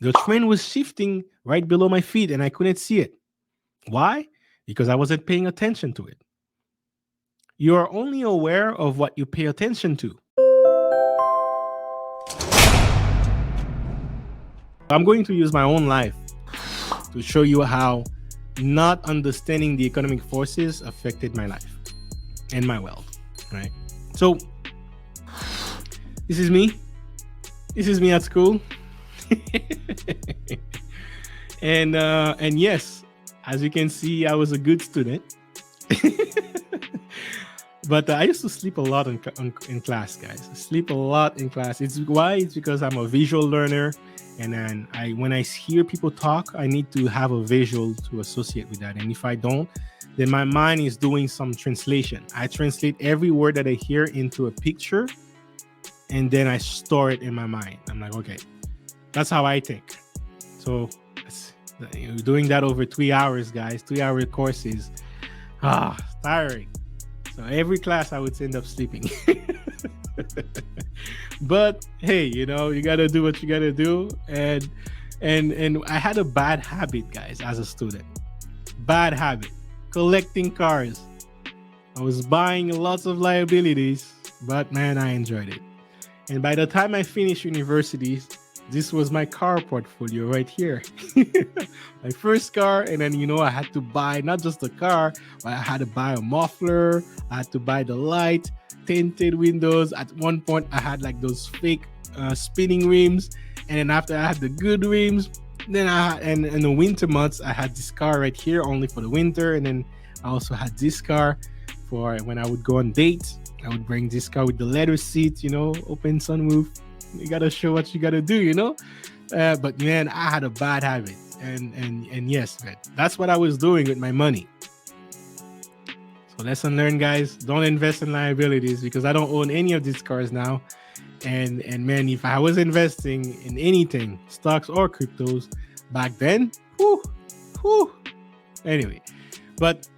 The train was shifting right below my feet and I couldn't see it. Why? Because I wasn't paying attention to it. You are only aware of what you pay attention to. I'm going to use my own life to show you how not understanding the economic forces affected my life and my wealth, right? So, this is me. This is me at school. And yes, as you can see, I was a good student. But I used to sleep a lot in class, guys. I sleep a lot in class. It's why? It's because I'm a visual learner, and then when I hear people talk, I need to have a visual to associate with that. And if I don't, then my mind is doing some translation. I translate every word that I hear into a picture, and then I store it in my mind. I'm like, okay, that's how I think. So doing that over 3 hours, guys, 3 hour courses, tiring. So every class I would end up sleeping. But hey, you gotta do what you gotta do. And I had a bad habit, guys, as a student. Bad habit. Collecting cars. I was buying lots of liabilities, but man, I enjoyed it. And by the time I finished university, this was my car portfolio right here. My first car, and then I had to buy not just the car, but I had to buy a muffler, I had to buy the light, tinted windows. At one point I had like those fake spinning rims, and then after I had the good rims. Then and in the winter months I had this car right here only for the winter, and then I also had this car for when I would go on dates. I would bring this car with the leather seat, open sunroof. You gotta show what you gotta do. But man, I had a bad habit, and yes, man, that's what I was doing with my money. So lesson learned, guys. Don't invest in liabilities, because I don't own any of these cars now. And man, if I was investing in anything, stocks or cryptos back then, whew. Anyway, but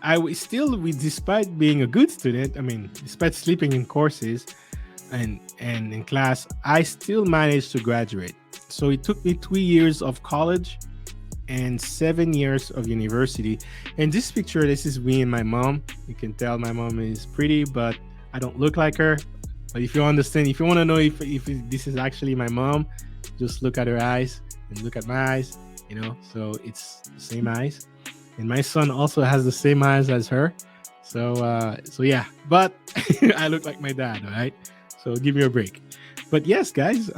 despite being a good student, despite sleeping in courses and in class, I still managed to graduate. So it took me 3 years of college and 7 years of university. And this picture, this is me and my mom. You can tell my mom is pretty, but I don't look like her. But if you want to know if this is actually my mom, just look at her eyes and look at my eyes, so it's the same eyes. And my son also has the same eyes as her. So yeah, but I look like my dad, all right? So give me a break. But yes, guys,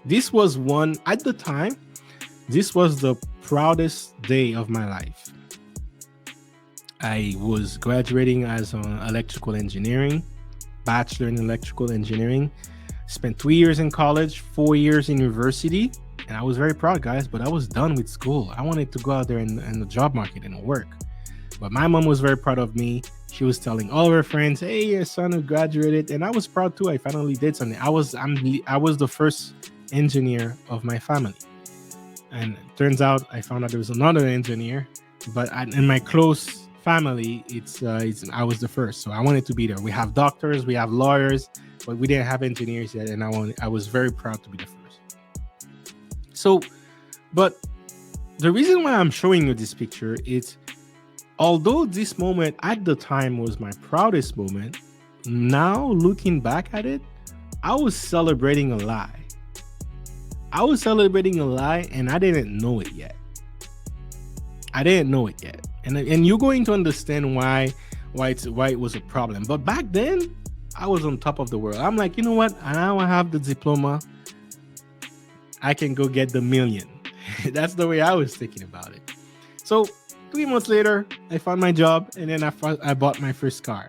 this was at the time, this was the proudest day of my life. I was graduating as an electrical engineering, bachelor in electrical engineering, spent 3 years in college, 4 years in university, and I was very proud, guys, but I was done with school. I wanted to go out there in the job market and work. But my mom was very proud of me. She was telling all of her friends, hey, your son who graduated. And I was proud too. I finally did something. I was the first engineer of my family. And it turns out I found out there was another engineer. But in my close family, I was the first. So I wanted to be there. We have doctors, we have lawyers, but we didn't have engineers yet. And I was very proud to be the first. So, but the reason why I'm showing you this picture is, although this moment at the time was my proudest moment, now looking back at it, I was celebrating a lie. I was celebrating a lie, and I didn't know it yet. And you're going to understand why it was a problem. But back then, I was on top of the world. I'm like, you know what? Now I have the diploma. I can go get the million. That's the way I was thinking about it. So 3 months later, I found my job, and then I bought my first car.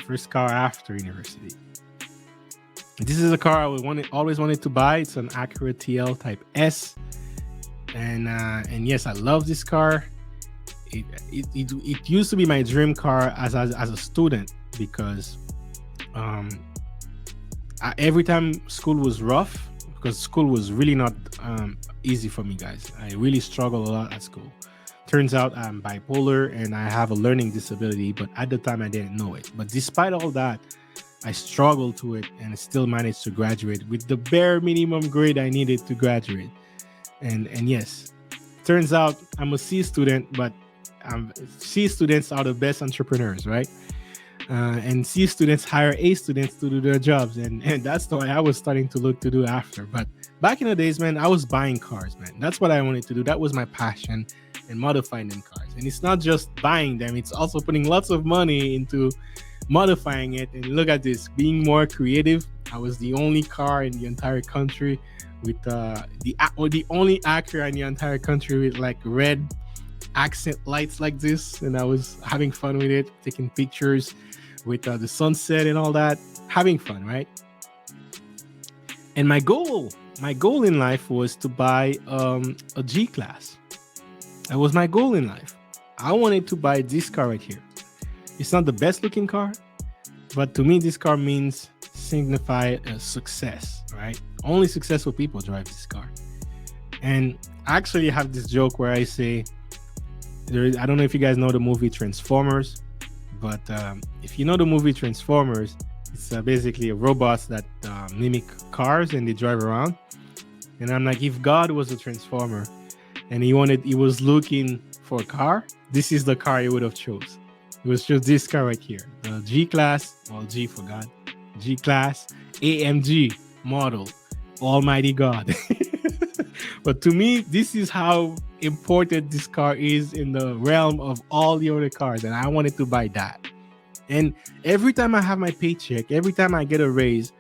First car after university. This is a car I always wanted to buy. It's an Acura TL Type S, and yes, I love this car. It used to be my dream car as a student, because every time school was rough, because school was really not easy for me, guys. I really struggled a lot at school. Turns out I'm bipolar and I have a learning disability, but at the time I didn't know it. But despite all that, I struggled to it and still managed to graduate with the bare minimum grade I needed to graduate. And yes, turns out I'm a C student, but C students are the best entrepreneurs, right? And C students hire A students to do their jobs, and that's the way I was starting to look to do after. But back in the days, man, I was buying cars, man. That's what I wanted to do. That was my passion, and modifying them cars. And it's not just buying them; it's also putting lots of money into modifying it. And look at this, being more creative. I was the only car in the entire country with the only Acura in the entire country with like red accent lights like this, and I was having fun with it, taking pictures with the sunset and all that, having fun, right? And my goal in life was to buy a G class. That was my goal in life. I wanted to buy this car right here. It's not the best looking car, but to me, this car means signify a success, right? Only successful people drive this car. And I actually have this joke where I say, I don't know if you guys know the movie Transformers, but if you know the movie Transformers, it's basically robots that mimic cars and they drive around. And I'm like, if God was a transformer and he was looking for a car, this is the car he would have chose. It was just this car right here, the G class, well, G for God, G class AMG model, Almighty God. But to me, this is how important this car is in the realm of all the other cars, and I wanted to buy that. And every time I have my paycheck, every time I get a raise,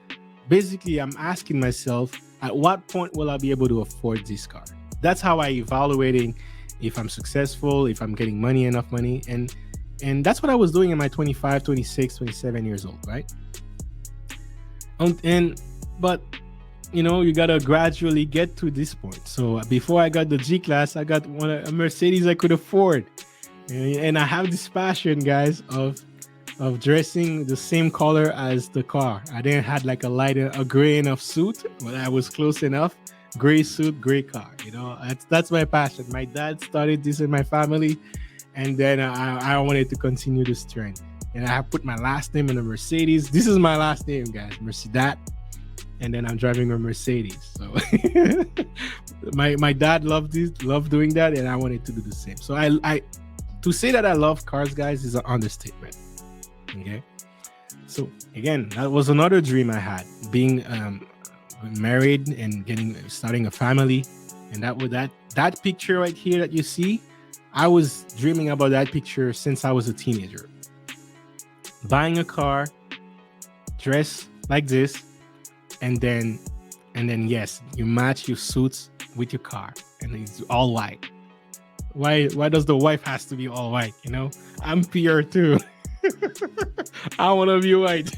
basically I'm asking myself, at what point will I be able to afford this car? That's how I evaluating if I'm successful, if I'm getting enough money. And that's what I was doing in my 25, 26, 27 years old, right? But you know, you gotta gradually get to this point. So before I got the G class, I got a Mercedes I could afford, and I have this passion, guys, of dressing the same color as the car. I didn't had like a gray enough suit, but I was close enough. Gray suit, gray car. You know, that's my passion. My dad started this in my family, and then I wanted to continue this trend. And I put my last name in a Mercedes. This is my last name, guys, Mercedes. And then I'm driving a Mercedes. So my dad loved doing that, and I wanted to do the same. So I to say that I love cars, guys, is an understatement. Okay. So again, that was another dream I had, being married and starting a family. And that picture right here that you see, I was dreaming about that picture since I was a teenager. Buying a car, dress like this, and then yes, you match your suits with your car, and it's all white. Why does the wife has to be all white? You know, I'm pure too. I want to be white.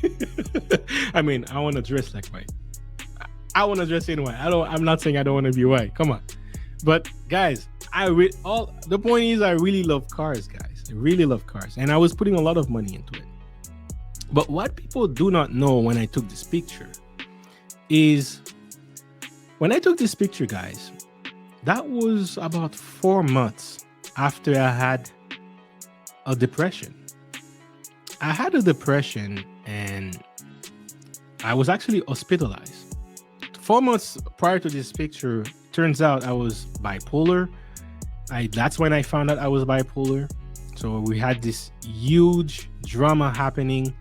I mean, I want to dress like white. I want to dress in white. I'm not saying I don't want to be white. Come on. But guys, the point is, I really love cars, guys. I really love cars, and I was putting a lot of money into it. But what people do not know when I took this picture is, when I took this picture, guys, that was about 4 months after I had a depression. I had a depression and I was actually hospitalized. 4 months prior to this picture, turns out I was bipolar. That's when I found out I was bipolar. So we had this huge drama happening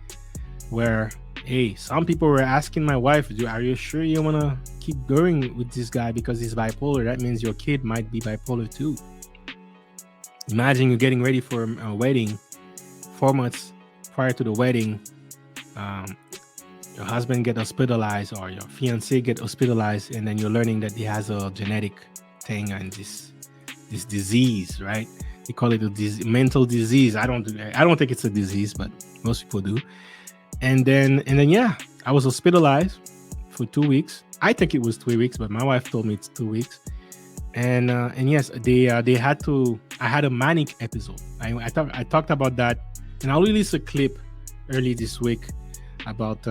where, hey, some people were asking my wife, are you sure you want to keep going with this guy because he's bipolar? That means your kid might be bipolar too. Imagine you're getting ready for a wedding. 4 months prior to the wedding, your husband get hospitalized or your fiance get hospitalized, and then you're learning that he has a genetic thing and this disease, right? They call it a mental disease. I don't think it's a disease, but most people do. And then yeah, I was hospitalized for 2 weeks. I think it was 3 weeks, but my wife told me it's 2 weeks. And yes, they had to. I had a manic episode. I talked about that, and I'll release a clip early this week about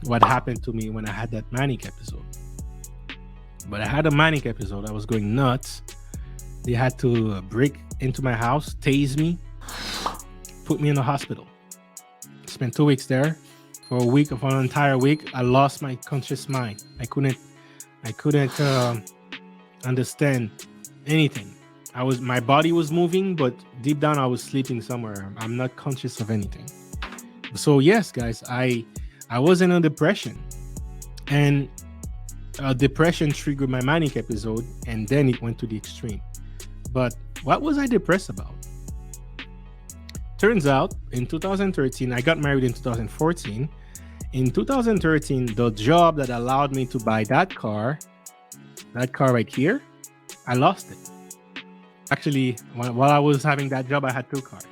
what happened to me when I had that manic episode. But I had a manic episode. I was going nuts. They had to break into my house, tase me, put me in the hospital. Spent 2 weeks there. for a week, for an entire week. I lost my conscious mind. I couldn't understand anything. My body was moving, but deep down I was sleeping somewhere. I'm not conscious of anything. So yes, guys, I was in a depression, and depression triggered my manic episode, and then it went to the extreme. But what was I depressed about? Turns out in 2013, I got married in 2014. In 2013, the job that allowed me to buy that car right here, I lost it. Actually, while I was having that job, I had two cars.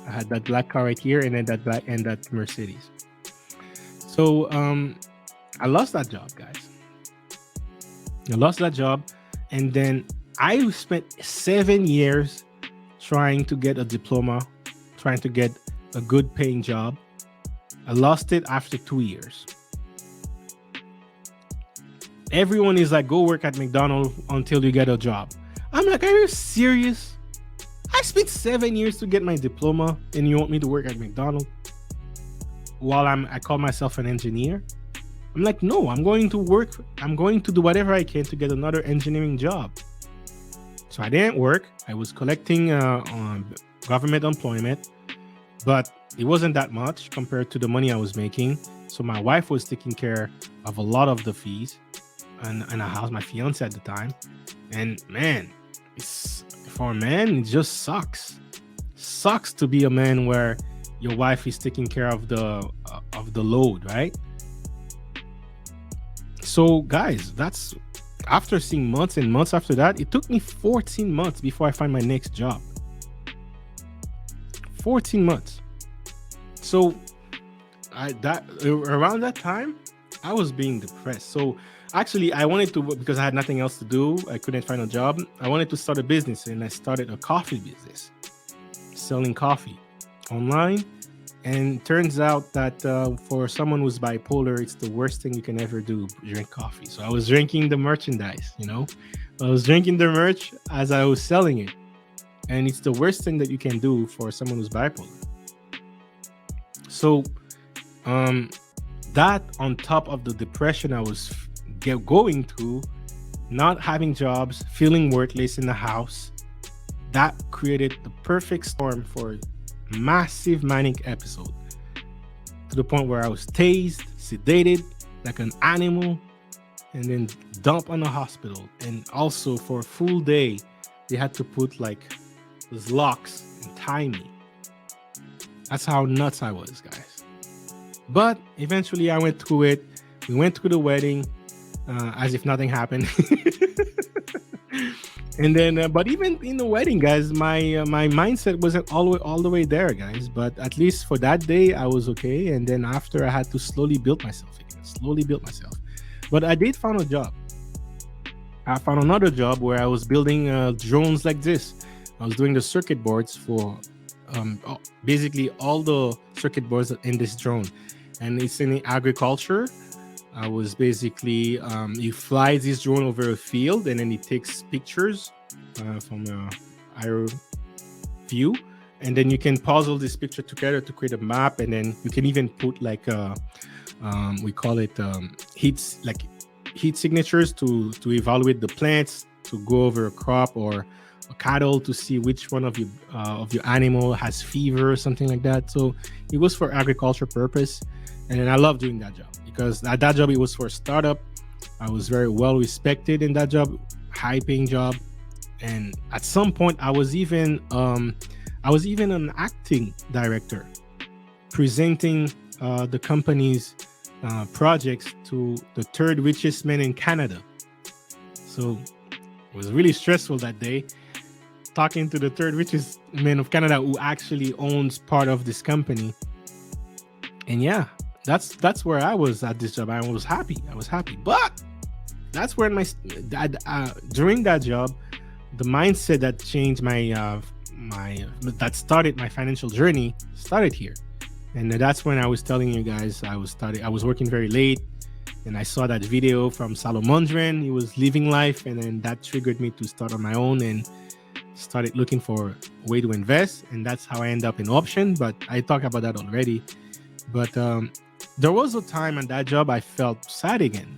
I had that black car right here, and then that Mercedes. So I lost that job, guys. I lost that job, and then I spent 7 years trying to get a diploma, trying to get a good paying job. I lost it after 2 years. Everyone is like, go work at McDonald's until you get a job. I'm like, are you serious? I spent 7 years to get my diploma, and you want me to work at McDonald's while I call myself an engineer? I'm like, no, I'm going to work. I'm going to do whatever I can to get another engineering job. So I didn't work. I was collecting government employment, but it wasn't that much compared to the money I was making. So my wife was taking care of a lot of the fees and a house, my fiance at the time. And man, for a man, it just sucks. Sucks to be a man where your wife is taking care of the load, right? So guys, that's after seeing months and months after that, it took me 14 months before I find my next job. 14 months. So around that time, I was being depressed. So actually, I wanted to, because I had nothing else to do, I couldn't find a job. I wanted to start a business, and I started a coffee business, selling coffee online. And turns out that for someone who's bipolar, it's the worst thing you can ever do, drink coffee. So I was drinking the merchandise, I was drinking the merch as I was selling it. And it's the worst thing that you can do for someone who's bipolar. So that on top of the depression I was going through, not having jobs, feeling worthless in the house, that created the perfect storm for massive manic episode, to the point where I was tased, sedated like an animal, and then dumped on the hospital. And also for a full day, they had to put like those locks and tie me. That's how nuts I was, guys. But eventually I went through it. We went through the wedding as if nothing happened. And then, but even in the wedding, guys, my mindset wasn't all the way there, guys. But at least for that day, I was okay. And then after, I had to slowly build myself again. But I did find a job. I found another job where I was building drones like this. I was doing the circuit boards for basically all the circuit boards in this drone, and it's in agriculture. I was basically, he flies this drone over a field, and then he takes pictures from an aerial view, and then you can puzzle this picture together to create a map, and then you can even put like we call it heat signatures to evaluate the plants, to go over a crop or a cattle to see which one of your animal has fever or something like that. So it was for agriculture purpose, and then I love doing that job. Because at that job, it was for a startup. I was very well respected in that job, high paying job. And at some point, I was even an acting director, presenting the company's projects to the third richest man in Canada. So it was really stressful that day, talking to the third richest man of Canada who actually owns part of this company. And yeah, that's where I was at this job. I was happy. But that's where during that job, the mindset that changed that started my financial journey started here. And that's when I was telling you guys I was working very late, and I saw that video from Salomondren. He was living life, and then that triggered me to start on my own and started looking for a way to invest. And that's how I end up in option. But I talked about that already. But there was a time on that job I felt sad again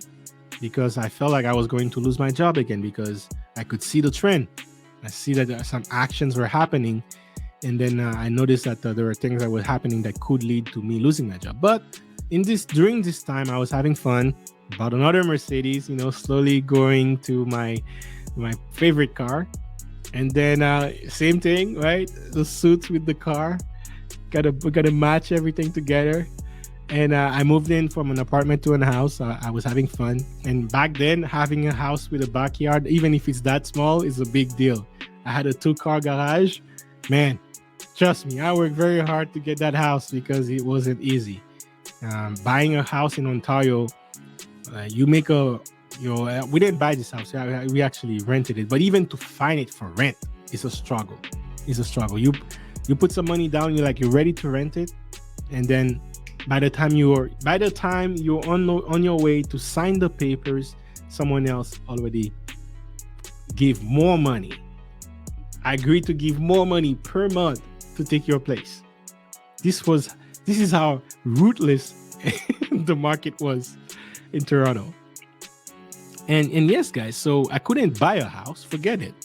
because I felt like I was going to lose my job again because I could see the trend. I see that some actions were happening, and then I noticed that there were things that were happening that could lead to me losing my job. But during this time, I was having fun. Bought another Mercedes, slowly going to my favorite car, and then same thing, right? The suits with the car, gotta match everything together. And I moved in from an apartment to a house. I was having fun, and back then, having a house with a backyard, even if it's that small, is a big deal. I had a 2-car garage. Man, trust me, I worked very hard to get that house because it wasn't easy. Buying a house in Ontario, you make a we didn't buy this house. We actually rented it, but even to find it for rent is a struggle. It's a struggle. You put some money down, you're ready to rent it, and then by the time you're on your way to sign the papers, someone else already gave more money. I agreed to give more money per month to take your place. This is how ruthless the market was in Toronto. And yes, guys, so I couldn't buy a house, forget it.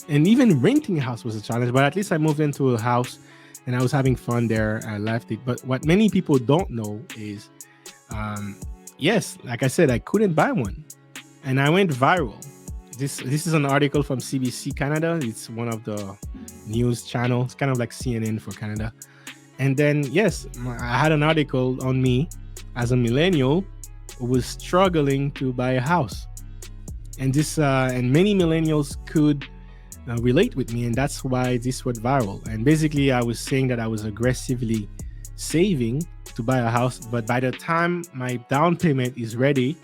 And even renting a house was a challenge, but at least I moved into a house and I was having fun there. I left it. But what many people don't know is, yes, like I said, I couldn't buy one. And I went viral. This is an article from CBC Canada. It's one of the news channels, kind of like CNN for Canada. And then, yes, I had an article on me as a millennial who was struggling to buy a house. And and many millennials could relate with me, and that's why this went viral. And basically, I was saying that I was aggressively saving to buy a house, but by the time my down payment is ready,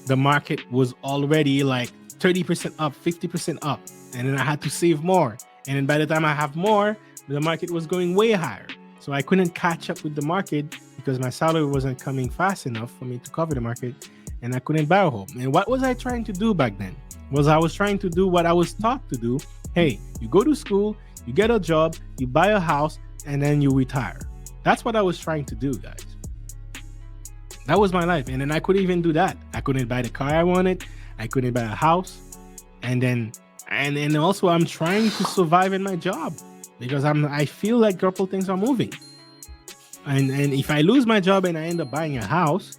the market was already like 30% up, 50% up, and then I had to save more. And then by the time I have more, the market was going way higher. So I couldn't catch up with the market because my salary wasn't coming fast enough for me to cover the market, and I couldn't buy a home. And what was I trying to do back then? I was trying to do what I was taught to do. Hey, you go to school, you get a job, you buy a house, and then you retire. That's what I was trying to do, guys. That was my life. And then I couldn't even do that. I couldn't buy the car I wanted. I couldn't buy a house. And also I'm trying to survive in my job because I feel like a couple things are moving. And if I lose my job and I end up buying a house,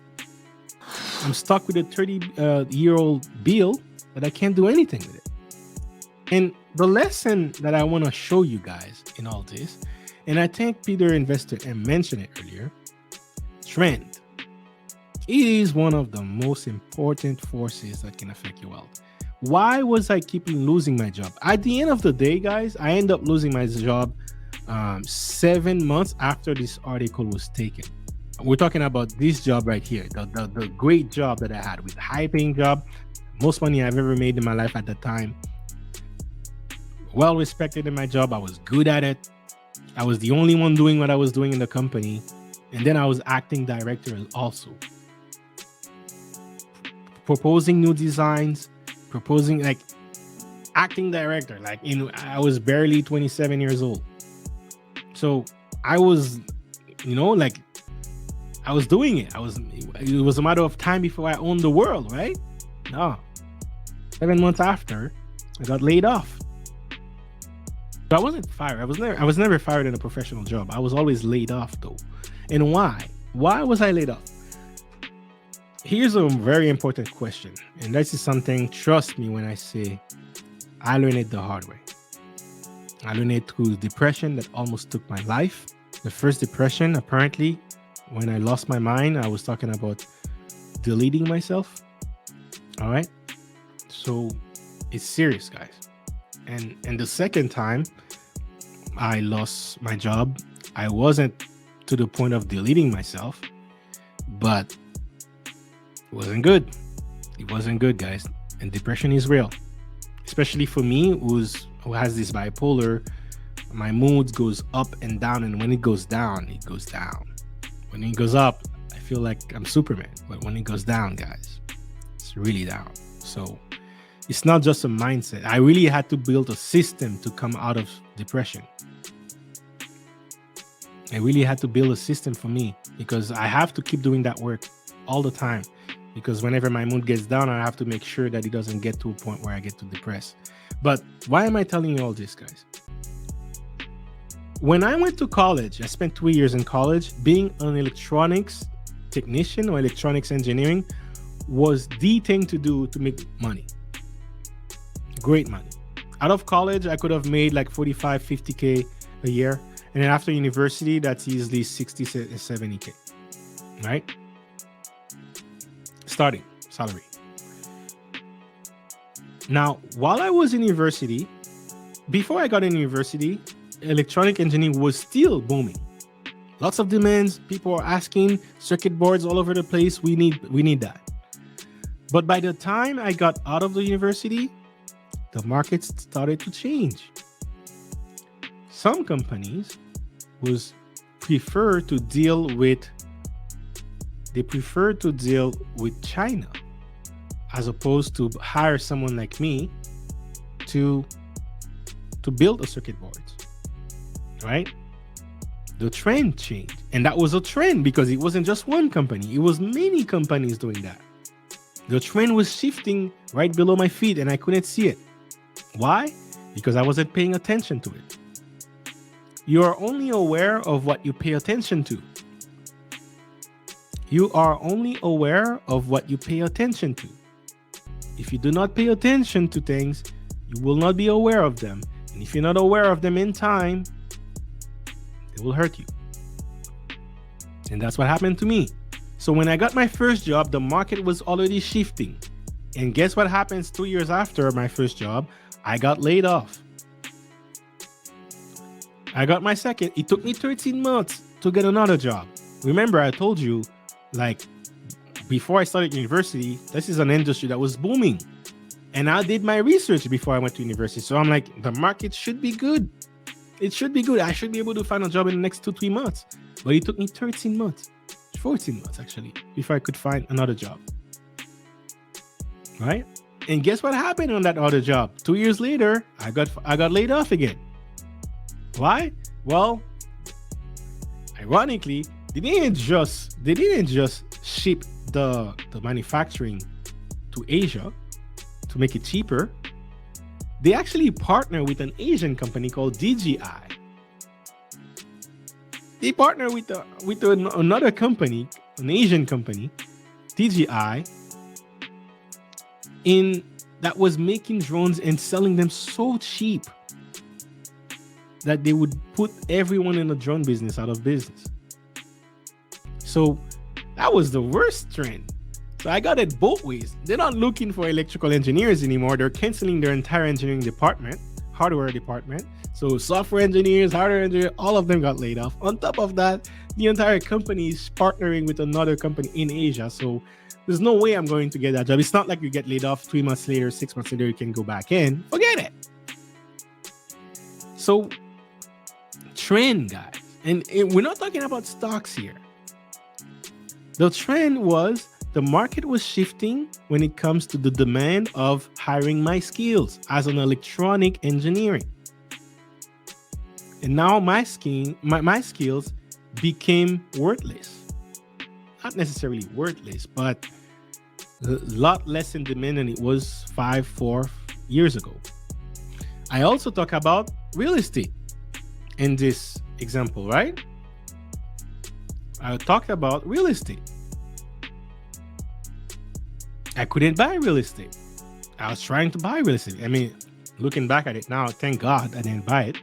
I'm stuck with a 30-year-old bill that I can't do anything with it. And the lesson that I want to show you guys in all this, and I think Peter Investor M mentioned it earlier, trend. It is one of the most important forces that can affect your wealth. Why was I keeping losing my job? At the end of the day, guys, I end up losing my job 7 months after this article was taken. We're talking about this job right here, the great job that I had, with high paying job, most money I've ever made in my life at the time. Well respected in my job. I was good at it. I was the only one doing what I was doing in the company. And then I was acting director also. Proposing new designs, like acting director. I was barely 27 years old. So I was, I was doing it. It was a matter of time before I owned the world, right? No. 7 months after, I got laid off. But I wasn't fired. I was never fired in a professional job. I was always laid off though. And why? Why was I laid off? Here's a very important question. And this is something, trust me when I say, I learned it the hard way. I learned it through depression that almost took my life. The first depression, apparently, when I lost my mind, I was talking about deleting myself. All right. So it's serious, guys. And the second time I lost my job, I wasn't to the point of deleting myself, but it wasn't good. It wasn't good, guys. And depression is real, especially for me, who has this bipolar. My mood goes up and down, and when it goes down, it goes down. When it goes up, I feel like I'm Superman. But when it goes down, guys, it's really down. So it's not just a mindset. I really had to build a system to come out of depression. I really had to build a system for me because I have to keep doing that work all the time. Because whenever my mood gets down, I have to make sure that it doesn't get to a point where I get too depressed. But why am I telling you all this, guys? When I went to college, I spent 2 years in college. Being an electronics technician or electronics engineering was the thing to do to make money. Great money. Out of college, I could have made like 45, 50K a year. And then after university, that's easily 60, 70K, right? Starting salary. Now, while I was in university, before I got in university, electronic engineering was still booming. Lots of demands. People are asking, circuit boards all over the place. We need that. But by the time I got out of the university, the market started to change. Some companies prefer to deal with China as opposed to hire someone like me to build a circuit board, right? The trend changed, and that was a trend because it wasn't just one company, it was many companies doing that. The trend was shifting right below my feet and I couldn't see it. Why? Because I wasn't paying attention to it. You are only aware of what you pay attention to. You are only aware of what you pay attention to. If you do not pay attention to things, you will not be aware of them. And if you're not aware of them in time, they will hurt you. And that's what happened to me. So when I got my first job, the market was already shifting. And guess what happens 2 years after my first job? I got laid off. I got my second. It took me 13 months to get another job. Remember, I told you, like, before I started university, this is an industry that was booming. And I did my research before I went to university. So I'm like, the market should be good. It should be good. I should be able to find a job in the next 2-3 months. But it took me 13 months, 14 months actually, before I could find another job. Right? And guess what happened on that other job? 2 years later, I got laid off again. Why? Well, ironically, they didn't just ship the manufacturing to Asia to make it cheaper. They actually partner with an Asian company called DJI. They partner with another company, an Asian company, DJI, that was making drones and selling them so cheap that they would put everyone in the drone business out of business. So that was the worst trend. So I got it both ways. They're not looking for electrical engineers anymore. They're canceling their entire engineering department, hardware department. So software engineers, hardware engineers, all of them got laid off. On top of that, the entire company is partnering with another company in Asia. So there's no way I'm going to get that job. It's not like you get laid off 3 months later, 6 months later, you can go back in. Forget it. So trend, guys. And we're not talking about stocks here. The trend was the market was shifting when it comes to the demand of hiring my skills as an electronic engineering. And now my skills became worthless. Not necessarily worthless, but a lot less in demand than it was 4 years ago. I also talk about real estate in this example, right? I talked about real estate. I couldn't buy real estate. I was trying to buy real estate. I mean, looking back at it now, thank God I didn't buy it.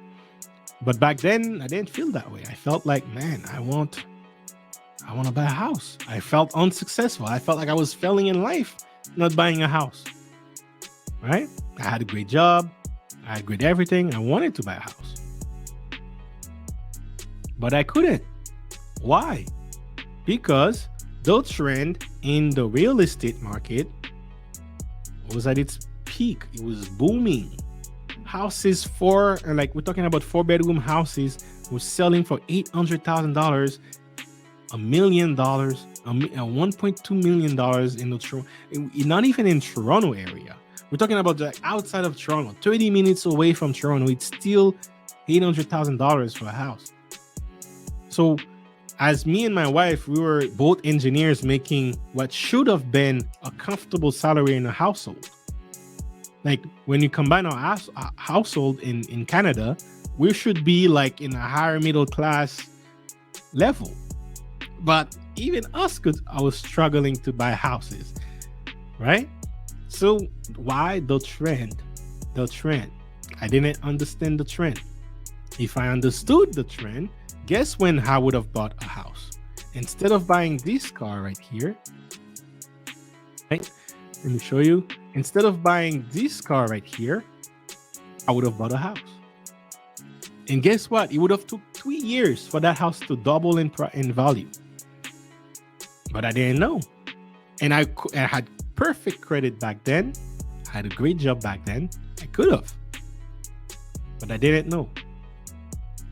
But back then, I didn't feel that way. I felt like, man, I want to buy a house. I felt unsuccessful. I felt like I was failing in life, not buying a house. Right? I had a great job. I had great everything. I wanted to buy a house. But I couldn't. Why? Because the trend in the real estate market was at its peak. It was booming. Houses we're talking about 4-bedroom houses were selling for $800,000, $1 million, $1.2 million in the not even in Toronto area. We're talking about like outside of Toronto, 30 minutes away from Toronto. It's still $800,000 for a house. So as me and my wife, we were both engineers making what should have been a comfortable salary in a household. Like when you combine our household in Canada, we should be like in a higher middle class level. But even us, I was struggling to buy houses, right? So why the trend? The trend. I didn't understand the trend. If I understood the trend, guess when I would have bought a house? Instead of buying this car right here, right? Let me show you. Instead of buying this car right here, I would have bought a house. And guess what? It would have took 3 years for that house to double in value. But I didn't know. And I had perfect credit back then. I had a great job back then. I could have. But I didn't know.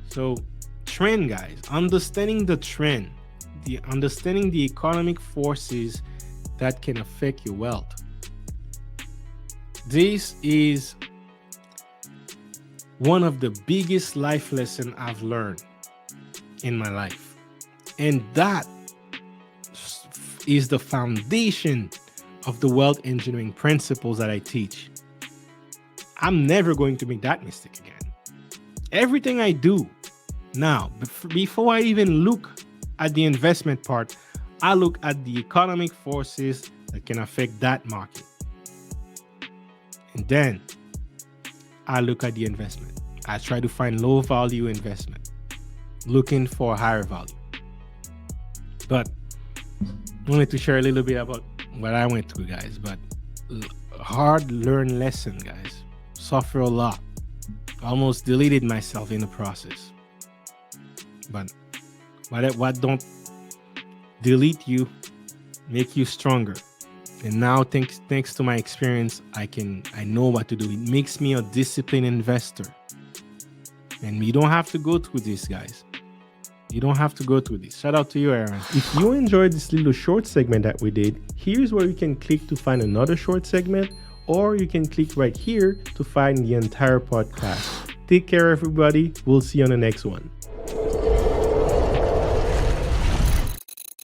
So trend, guys, understanding the trend, understanding the economic forces that can affect your wealth. This is one of the biggest life lessons I've learned in my life. And that is the foundation of the wealth engineering principles that I teach. I'm never going to make that mistake again. Everything I do now, before I even look at the investment part, I look at the economic forces that can affect that market. And then I look at the investment. I try to find low value investment, looking for higher value. But I wanted to share a little bit about what I went through, guys. But hard learned lesson, guys. Suffer a lot. Almost deleted myself in the process. But what don't delete you, make you stronger. And now thanks to my experience, I know what to do. It makes me a disciplined investor. And you don't have to go through this, guys. You don't have to go through this. Shout out to you, Aaron. If you enjoyed this little short segment that we did, here's where you can click to find another short segment, or you can click right here to find the entire podcast. Take care, everybody. We'll see you on the next one.